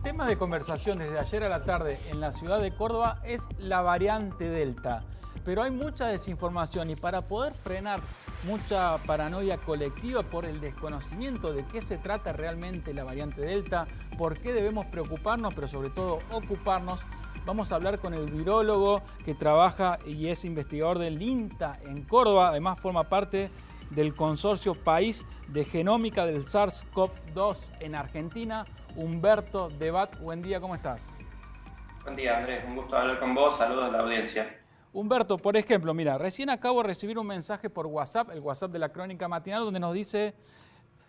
tema de conversación desde ayer a la tarde en la ciudad de Córdoba es la variante Delta. Pero hay mucha desinformación y para poder frenar mucha paranoia colectiva por el desconocimiento de qué se trata realmente la variante Delta, por qué debemos preocuparnos, pero sobre todo ocuparnos, vamos a hablar con el virólogo que trabaja y es investigador del INTA en Córdoba, además forma parte del consorcio País de Genómica del SARS-CoV-2 en Argentina, Humberto Debat. Buen día, ¿cómo estás? Buen día, Andrés. Un gusto hablar con vos. Saludos a la audiencia. Humberto, por ejemplo, mira, recién acabo de recibir un mensaje por WhatsApp, el WhatsApp de la Crónica Matinal, donde nos dice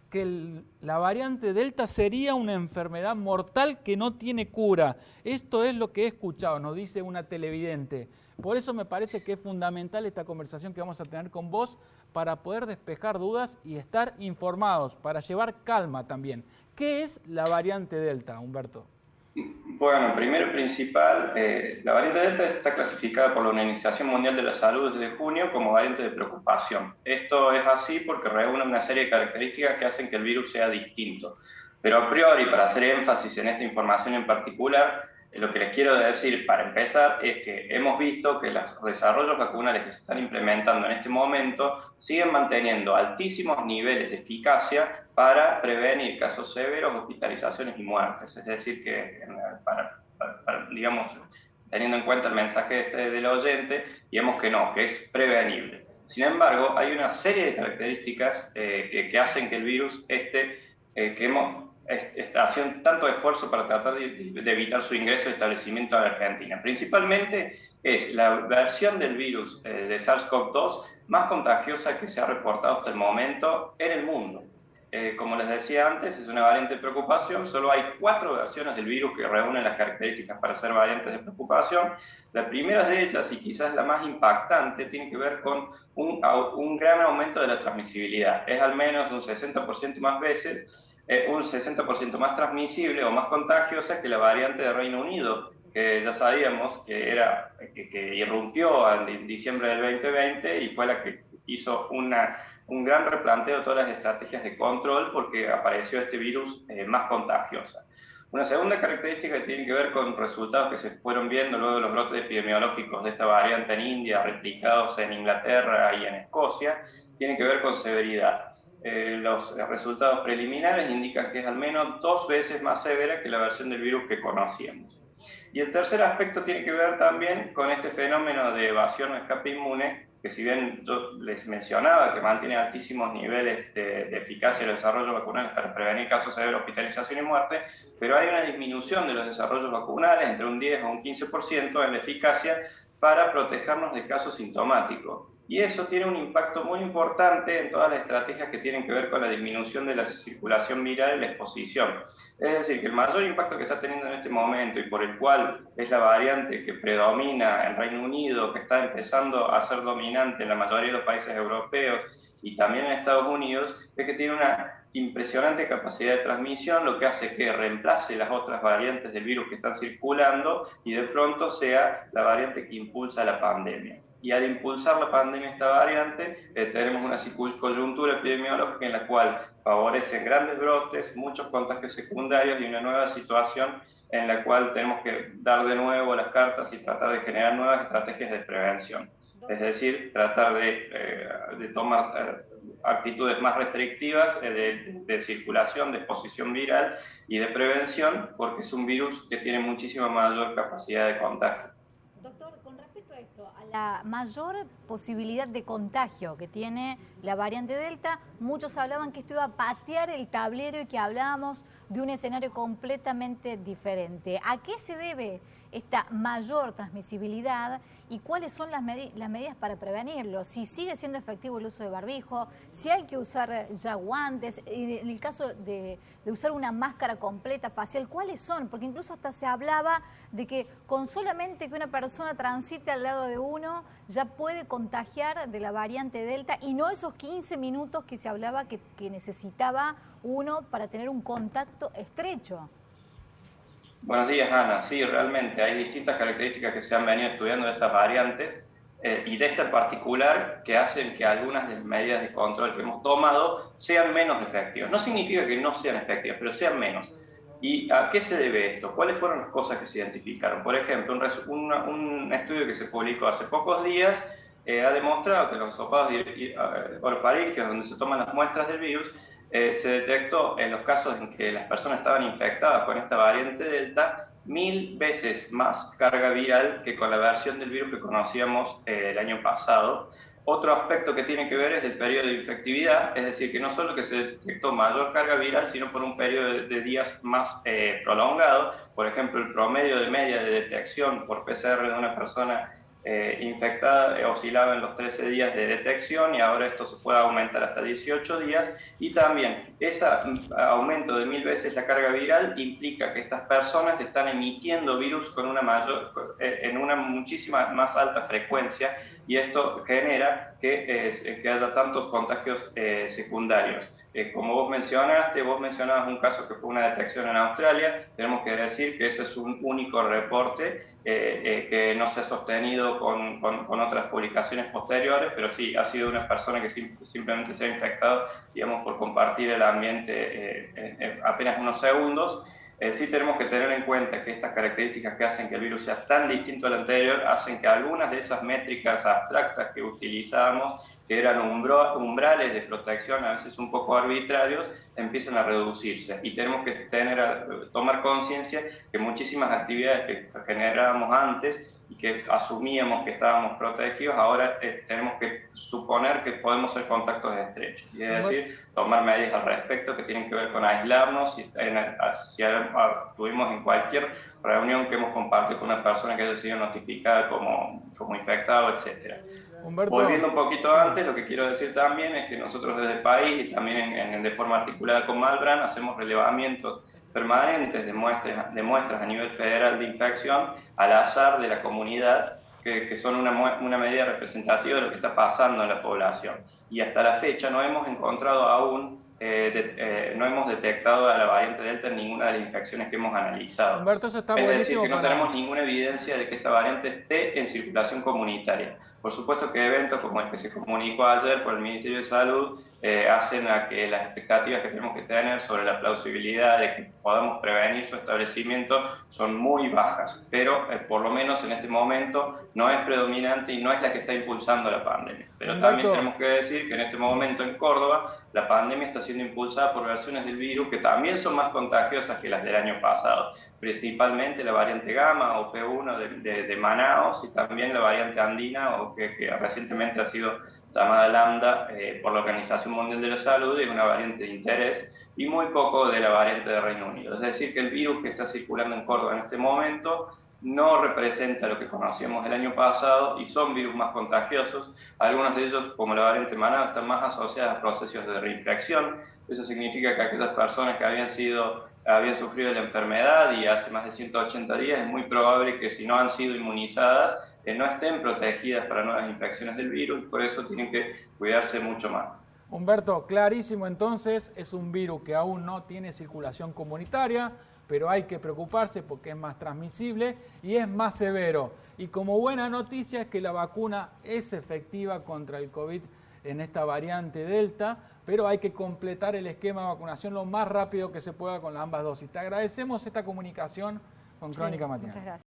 que la variante Delta sería una enfermedad mortal que no tiene cura. Esto es lo que he escuchado, nos dice una televidente. Por eso me parece que es fundamental esta conversación que vamos a tener con vos para poder despejar dudas y estar informados, para llevar calma también. ¿Qué es la variante Delta, Humberto? Bueno, primero y principal, la variante Delta está clasificada por la Organización Mundial de la Salud desde junio como variante de preocupación. Esto es así porque reúne una serie de características que hacen que el virus sea distinto. Pero a priori, para hacer énfasis en esta información en particular, lo que les quiero decir para empezar es que hemos visto que los desarrollos vacunales que se están implementando en este momento siguen manteniendo altísimos niveles de eficacia para prevenir casos severos, hospitalizaciones y muertes. Es decir, que digamos, teniendo en cuenta el mensaje del oyente, digamos que no, que es prevenible. Sin embargo, hay una serie de características que hacen que el virus está haciendo tanto esfuerzo para tratar de evitar su ingreso y establecimiento a la Argentina. Principalmente es la versión del virus de SARS-CoV-2 más contagiosa que se ha reportado hasta el momento en el mundo. Como les decía antes, es una variante de preocupación. Solo hay 4 versiones del virus que reúnen las características para ser variantes de preocupación. La primera de ellas, y quizás la más impactante, tiene que ver con un gran aumento de la transmisibilidad. Es al menos un 60% más veces, un 60% más transmisible o más contagiosa que la variante de Reino Unido, que ya sabíamos que irrumpió en diciembre del 2020 y fue la que hizo un gran replanteo de todas las estrategias de control porque apareció este virus más contagiosa. Una segunda característica que tiene que ver con resultados que se fueron viendo luego de los brotes epidemiológicos de esta variante en India, replicados en Inglaterra y en Escocia, tiene que ver con severidad. Los resultados preliminares indican que es al menos 2 veces más severa que la versión del virus que conocíamos. Y el tercer aspecto tiene que ver también con este fenómeno de evasión o escape inmune, que si bien yo les mencionaba que mantiene altísimos niveles de eficacia en los desarrollos vacunales para prevenir casos severos, hospitalización y muerte, pero hay una disminución de los desarrollos vacunales entre un 10 o un 15% en la eficacia para protegernos de casos sintomáticos. Y eso tiene un impacto muy importante en todas las estrategias que tienen que ver con la disminución de la circulación viral y la exposición. Es decir, que el mayor impacto que está teniendo en este momento y por el cual es la variante que predomina en Reino Unido, que está empezando a ser dominante en la mayoría de los países europeos y también en Estados Unidos, es que tiene una impresionante capacidad de transmisión, lo que hace que reemplace las otras variantes del virus que están circulando y de pronto sea la variante que impulsa la pandemia. Y al impulsar la pandemia esta variante, tenemos una coyuntura epidemiológica en la cual favorecen grandes brotes, muchos contagios secundarios y una nueva situación en la cual tenemos que dar de nuevo las cartas y tratar de generar nuevas estrategias de prevención. Es decir, tratar de tomar actitudes más restrictivas de circulación, de exposición viral y de prevención, porque es un virus que tiene muchísima mayor capacidad de contagio. Doctor, con respecto a esto, a la mayor posibilidad de contagio que tiene la variante Delta, muchos hablaban que esto iba a patear el tablero y que hablábamos de un escenario completamente diferente. ¿A qué se debe esta mayor transmisibilidad y cuáles son las medidas para prevenirlo? Si sigue siendo efectivo el uso de barbijo, si hay que usar ya guantes, en el caso de usar una máscara completa facial, ¿cuáles son? Porque incluso hasta se hablaba de que con solamente que una persona transite al lado de uno ya puede contagiar de la variante Delta y no esos 15 minutos que se hablaba que necesitaba uno para tener un contacto estrecho. Buenos días, Ana. Sí, realmente hay distintas características que se han venido estudiando de estas variantes y de esta en particular que hacen que algunas de las medidas de control que hemos tomado sean menos efectivas. No significa que no sean efectivas, pero sean menos. ¿Y a qué se debe esto? ¿Cuáles fueron las cosas que se identificaron? Por ejemplo, un estudio que se publicó hace pocos días ha demostrado que los sopados orofaringeos, donde se toman las muestras del virus, se detectó en los casos en que las personas estaban infectadas con esta variante Delta 1000 veces más carga viral que con la versión del virus que conocíamos el año pasado. Otro aspecto que tiene que ver es el periodo de infectividad, es decir, que no solo que se detectó mayor carga viral, sino por un periodo de días más prolongado. Por ejemplo, el promedio de media de detección por PCR de una persona infectada oscilaba en los 13 días de detección y ahora esto se puede aumentar hasta 18 días. Y también ese aumento de 1000 veces la carga viral implica que estas personas están emitiendo virus con en una muchísima más alta frecuencia, y esto genera que haya tantos contagios secundarios. Como vos mencionabas un caso que fue una detección en Australia. Tenemos que decir que ese es un único reporte que no se ha sostenido con otras publicaciones posteriores, pero sí, ha sido una persona que simplemente se ha infectado, digamos, por compartir el ambiente apenas unos segundos. Sí tenemos que tener en cuenta que estas características que hacen que el virus sea tan distinto al anterior hacen que algunas de esas métricas abstractas que utilizábamos, que eran umbrales de protección a veces un poco arbitrarios, empiezan a reducirse. Y tenemos que tomar conciencia que muchísimas actividades que generábamos antes y que asumíamos que estábamos protegidos, ahora tenemos que suponer que podemos ser contactos estrechos. Y es decir, tomar medidas al respecto que tienen que ver con aislarnos. Si estuvimos en cualquier reunión que hemos compartido con una persona que haya sido notificada como infectado, etc. Humberto, volviendo un poquito antes, lo que quiero decir también es que nosotros desde el país y también de forma articulada con Malbrán hacemos relevamientos permanentes de muestras a nivel federal de infección al azar de la comunidad, que son una medida representativa de lo que está pasando en la población. Y hasta la fecha no hemos encontrado aún, no hemos detectado a la variante Delta en ninguna de las infecciones que hemos analizado. Humberto, eso está es buenísimo. decir, que no tenemos ninguna evidencia de que esta variante esté en circulación comunitaria. Por supuesto que eventos como el que se comunicó ayer por el Ministerio de Salud hacen a que las expectativas que tenemos que tener sobre la plausibilidad de que podamos prevenir su establecimiento son muy bajas, pero por lo menos en este momento no es predominante y no es la que está impulsando la pandemia. Pero Humberto, también tenemos que decir que en este momento en Córdoba la pandemia está siendo impulsada por versiones del virus que también son más contagiosas que las del año pasado, principalmente la variante Gamma o P1 de Manaos, y también la variante andina, o que recientemente ha sido llamada Lambda por la Organización Mundial de la Salud, y una variante de interés, y muy poco de la variante de Reino Unido. Es decir, que el virus que está circulando en Córdoba en este momento no representa lo que conocíamos el año pasado y son virus más contagiosos. Algunos de ellos, como la variante Manaus, están más asociadas a procesos de reinfección. Eso significa que aquellas personas que habían sufrido la enfermedad y hace más de 180 días, es muy probable que si no han sido inmunizadas, no estén protegidas para nuevas infecciones del virus, y por eso tienen que cuidarse mucho más. Humberto, clarísimo entonces, es un virus que aún no tiene circulación comunitaria, pero hay que preocuparse porque es más transmisible y es más severo. Y como buena noticia es que la vacuna es efectiva contra el COVID en esta variante Delta, pero hay que completar el esquema de vacunación lo más rápido que se pueda con las ambas dosis. Te agradecemos esta comunicación con Crónica Matinal. Muchas gracias.